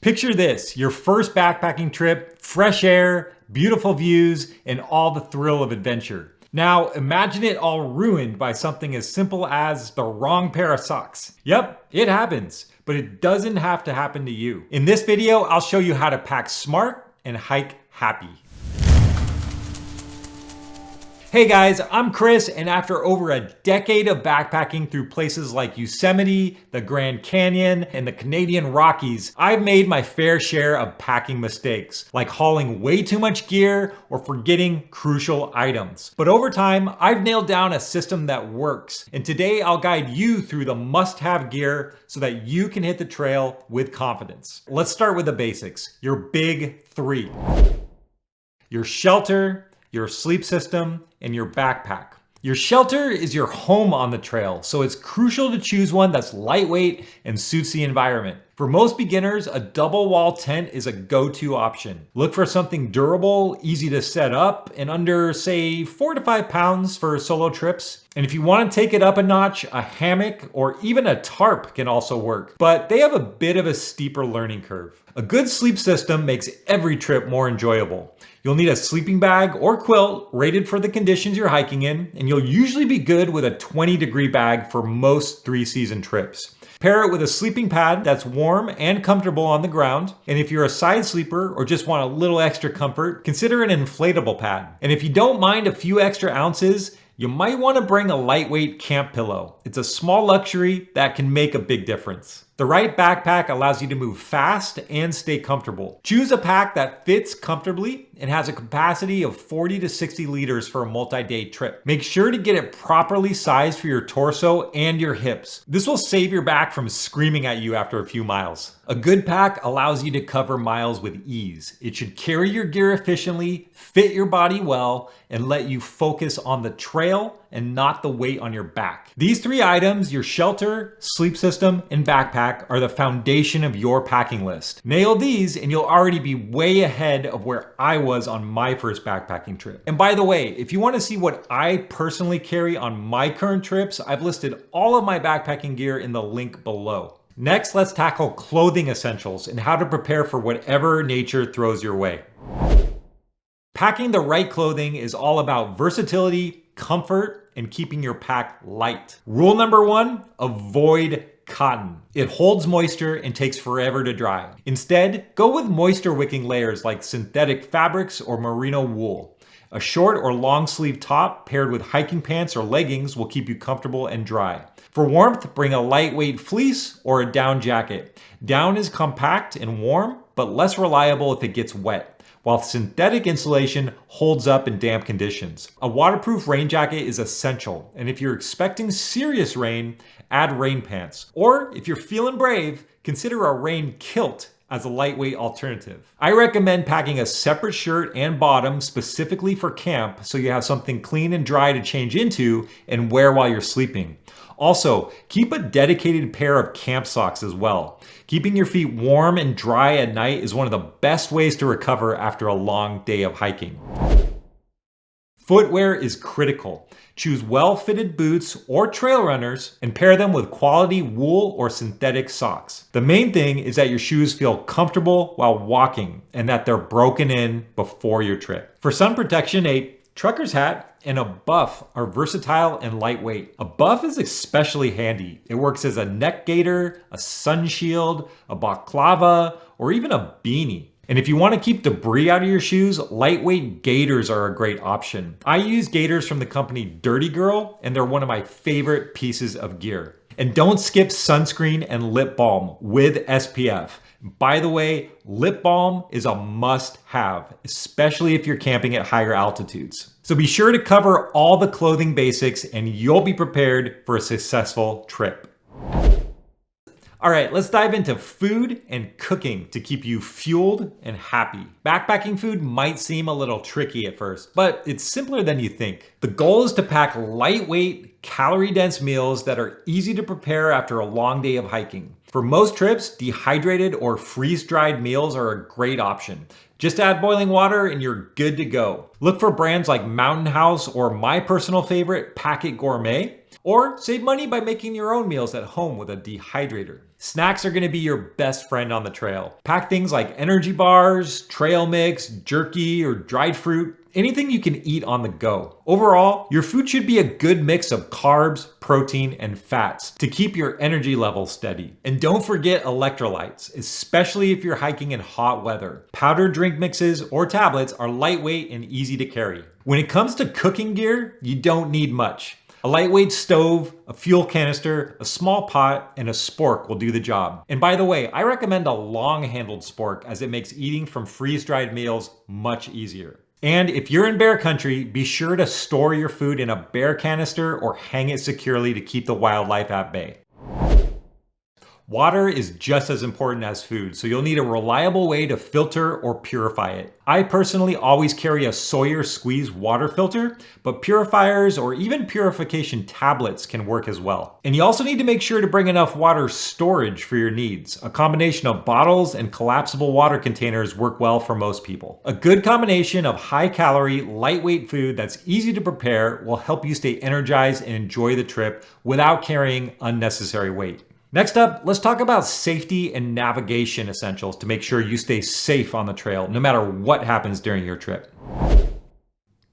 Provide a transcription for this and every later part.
Picture this, your first backpacking trip, fresh air, beautiful views, and all the thrill of adventure. Now, imagine it all ruined by something as simple as the wrong pair of socks. Yep, it happens, but it doesn't have to happen to you. In this video, I'll show you how to pack smart and hike happy. Hey guys, I'm Chris, and after over a decade of backpacking through places like Yosemite, the Grand Canyon, and the Canadian Rockies, I've made my fair share of packing mistakes, like hauling way too much gear or forgetting crucial items. But over time, I've nailed down a system that works, and today I'll guide you through the must-have gear so that you can hit the trail with confidence. Let's start with the basics, your big three. Your shelter, your sleep system, and your backpack. Your shelter is your home on the trail, so it's crucial to choose one that's lightweight and suits the environment. For most beginners, a double wall tent is a go-to option. Look for something durable, easy to set up, and under, say, 4 to 5 pounds for solo trips. And if you want to take it up a notch, a hammock or even a tarp can also work, but they have a bit of a steeper learning curve. A good sleep system makes every trip more enjoyable. You'll need a sleeping bag or quilt rated for the conditions you're hiking in, and you'll usually be good with a 20-degree bag for most 3-season trips. Pair it with a sleeping pad that's warm and comfortable on the ground. And if you're a side sleeper or just want a little extra comfort, consider an inflatable pad. And if you don't mind a few extra ounces, you might want to bring a lightweight camp pillow. It's a small luxury that can make a big difference. The right backpack allows you to move fast and stay comfortable. Choose a pack that fits comfortably and has a capacity of 40 to 60 liters for a multi-day trip. Make sure to get it properly sized for your torso and your hips. This will save your back from screaming at you after a few miles. A good pack allows you to cover miles with ease. It should carry your gear efficiently, fit your body well, and let you focus on the trail and not the weight on your back. These 3 items, your shelter, sleep system, and backpack, are the foundation of your packing list. Nail these and you'll already be way ahead of where I was on my first backpacking trip. And by the way, if you want to see what I personally carry on my current trips, I've listed all of my backpacking gear in the link below. Next, let's tackle clothing essentials and how to prepare for whatever nature throws your way. Packing the right clothing is all about versatility, comfort, and keeping your pack light. Rule number 1, avoid cotton. It holds moisture and takes forever to dry. Instead, go with moisture wicking layers like synthetic fabrics or merino wool. A short or long sleeve top paired with hiking pants or leggings will keep you comfortable and dry. For warmth, bring a lightweight fleece or a down jacket. Down is compact and warm, but less reliable if it gets wet, while synthetic insulation holds up in damp conditions. A waterproof rain jacket is essential, and if you're expecting serious rain, add rain pants. Or if you're feeling brave, consider a rain kilt as a lightweight alternative. I recommend packing a separate shirt and bottom specifically for camp so you have something clean and dry to change into and wear while you're sleeping. Also, keep a dedicated pair of camp socks as well. Keeping your feet warm and dry at night is one of the best ways to recover after a long day of hiking. Footwear is critical. Choose well-fitted boots or trail runners and pair them with quality wool or synthetic socks. The main thing is that your shoes feel comfortable while walking and that they're broken in before your trip. For sun protection, a trucker's hat and a buff are versatile and lightweight. A buff is especially handy. It works as a neck gaiter, a sun shield, a balaclava, or even a beanie. And if you want to keep debris out of your shoes, lightweight gaiters are a great option. I use gaiters from the company Dirty Girl, and they're one of my favorite pieces of gear. And don't skip sunscreen and lip balm with SPF. By the way, lip balm is a must-have, especially if you're camping at higher altitudes. So be sure to cover all the clothing basics and you'll be prepared for a successful trip. All right, let's dive into food and cooking to keep you fueled and happy. Backpacking food might seem a little tricky at first, but it's simpler than you think. The goal is to pack lightweight, calorie-dense meals that are easy to prepare after a long day of hiking. For most trips, dehydrated or freeze-dried meals are a great option. Just add boiling water and you're good to go. Look for brands like Mountain House or my personal favorite, Packet Gourmet, or save money by making your own meals at home with a dehydrator. Snacks are gonna be your best friend on the trail. Pack things like energy bars, trail mix, jerky, or dried fruit, anything you can eat on the go. Overall, your food should be a good mix of carbs, protein, and fats to keep your energy levels steady. And don't forget electrolytes, especially if you're hiking in hot weather. Powdered drink mixes or tablets are lightweight and easy to carry. When it comes to cooking gear, you don't need much. A lightweight stove, a fuel canister, a small pot, and a spork will do the job. And by the way, I recommend a long-handled spork as it makes eating from freeze-dried meals much easier. And if you're in bear country, be sure to store your food in a bear canister or hang it securely to keep the wildlife at bay. Water is just as important as food, so you'll need a reliable way to filter or purify it. I personally always carry a Sawyer squeeze water filter, but purifiers or even purification tablets can work as well. And you also need to make sure to bring enough water storage for your needs. A combination of bottles and collapsible water containers work well for most people. A good combination of high-calorie, lightweight food that's easy to prepare will help you stay energized and enjoy the trip without carrying unnecessary weight. Next up, let's talk about safety and navigation essentials to make sure you stay safe on the trail, no matter what happens during your trip.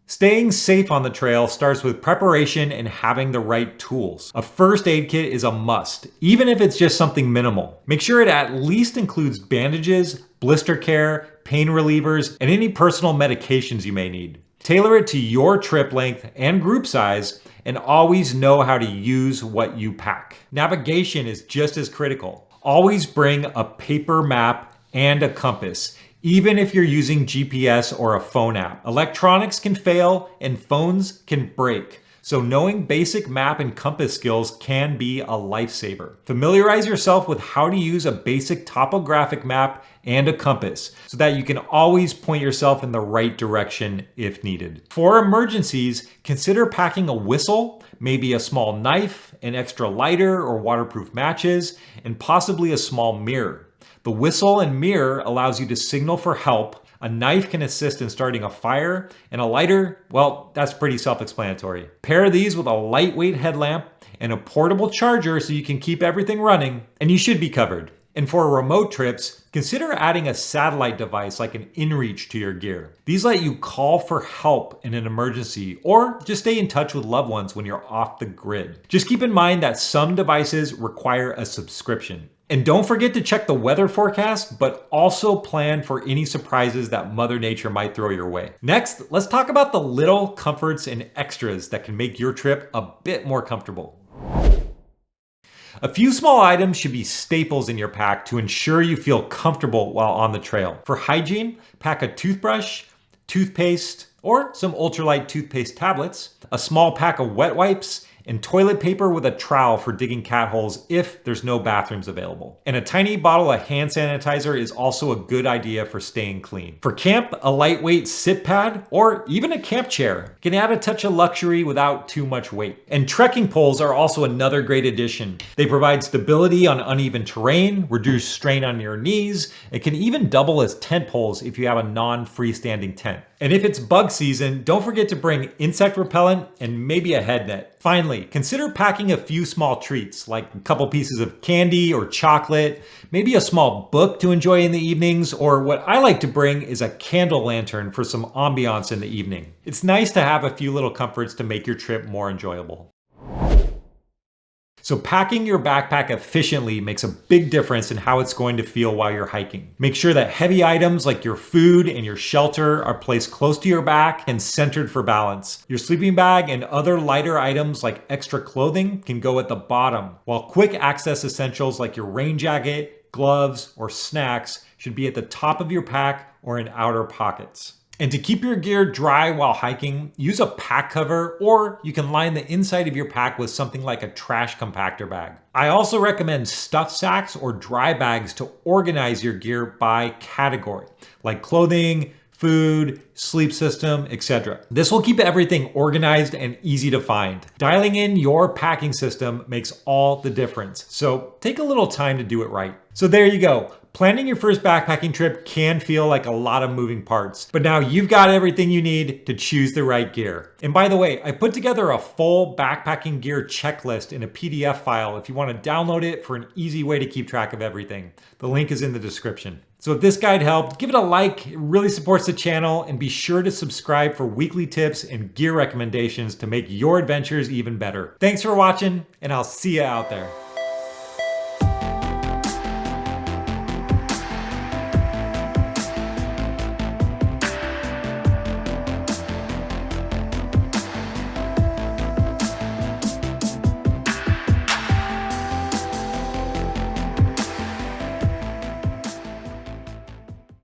Staying safe on the trail starts with preparation and having the right tools. A first aid kit is a must, even if it's just something minimal. Make sure it at least includes bandages, blister care, pain relievers, and any personal medications you may need. Tailor it to your trip length and group size, and always know how to use what you pack. Navigation is just as critical. Always bring a paper map and a compass, even if you're using GPS or a phone app. Electronics can fail and phones can break. So knowing basic map and compass skills can be a lifesaver. Familiarize yourself with how to use a basic topographic map and a compass so that you can always point yourself in the right direction if needed. For emergencies, consider packing a whistle, maybe a small knife, an extra lighter or waterproof matches, and possibly a small mirror. The whistle and mirror allows you to signal for help. A knife can assist in starting a fire, and a lighter, well, that's pretty self-explanatory. Pair these with a lightweight headlamp and a portable charger so you can keep everything running, and you should be covered. And for remote trips, consider adding a satellite device like an inReach to your gear. These let you call for help in an emergency or just stay in touch with loved ones when you're off the grid. Just keep in mind that some devices require a subscription. And don't forget to check the weather forecast, but also plan for any surprises that Mother Nature might throw your way. Next, let's talk about the little comforts and extras that can make your trip a bit more comfortable. A few small items should be staples in your pack to ensure you feel comfortable while on the trail. For hygiene, pack a toothbrush, toothpaste, or some ultralight toothpaste tablets, a small pack of wet wipes, and toilet paper with a trowel for digging cat holes if there's no bathrooms available. And a tiny bottle of hand sanitizer is also a good idea for staying clean. For camp, a lightweight sit pad or even a camp chair can add a touch of luxury without too much weight. And trekking poles are also another great addition. They provide stability on uneven terrain, reduce strain on your knees, and can even double as tent poles if you have a non-freestanding tent. And if it's bug season, don't forget to bring insect repellent and maybe a head net. Finally, consider packing a few small treats like a couple pieces of candy or chocolate, maybe a small book to enjoy in the evenings, or what I like to bring is a candle lantern for some ambiance in the evening. It's nice to have a few little comforts to make your trip more enjoyable. So packing your backpack efficiently makes a big difference in how it's going to feel while you're hiking. Make sure that heavy items like your food and your shelter are placed close to your back and centered for balance. Your sleeping bag and other lighter items like extra clothing can go at the bottom, while quick access essentials like your rain jacket, gloves, or snacks should be at the top of your pack or in outer pockets. And to keep your gear dry while hiking, use a pack cover, or you can line the inside of your pack with something like a trash compactor bag. I also recommend stuff sacks or dry bags to organize your gear by category, like clothing, food, sleep system, etc. This will keep everything organized and easy to find. Dialing in your packing system makes all the difference, so take a little time to do it right. So there you go. Planning your first backpacking trip can feel like a lot of moving parts, but now you've got everything you need to choose the right gear. And by the way, I put together a full backpacking gear checklist in a PDF file if you want to download it for an easy way to keep track of everything. The link is in the description. So if this guide helped, give it a like, it really supports the channel, and be sure to subscribe for weekly tips and gear recommendations to make your adventures even better. Thanks for watching, and I'll see you out there.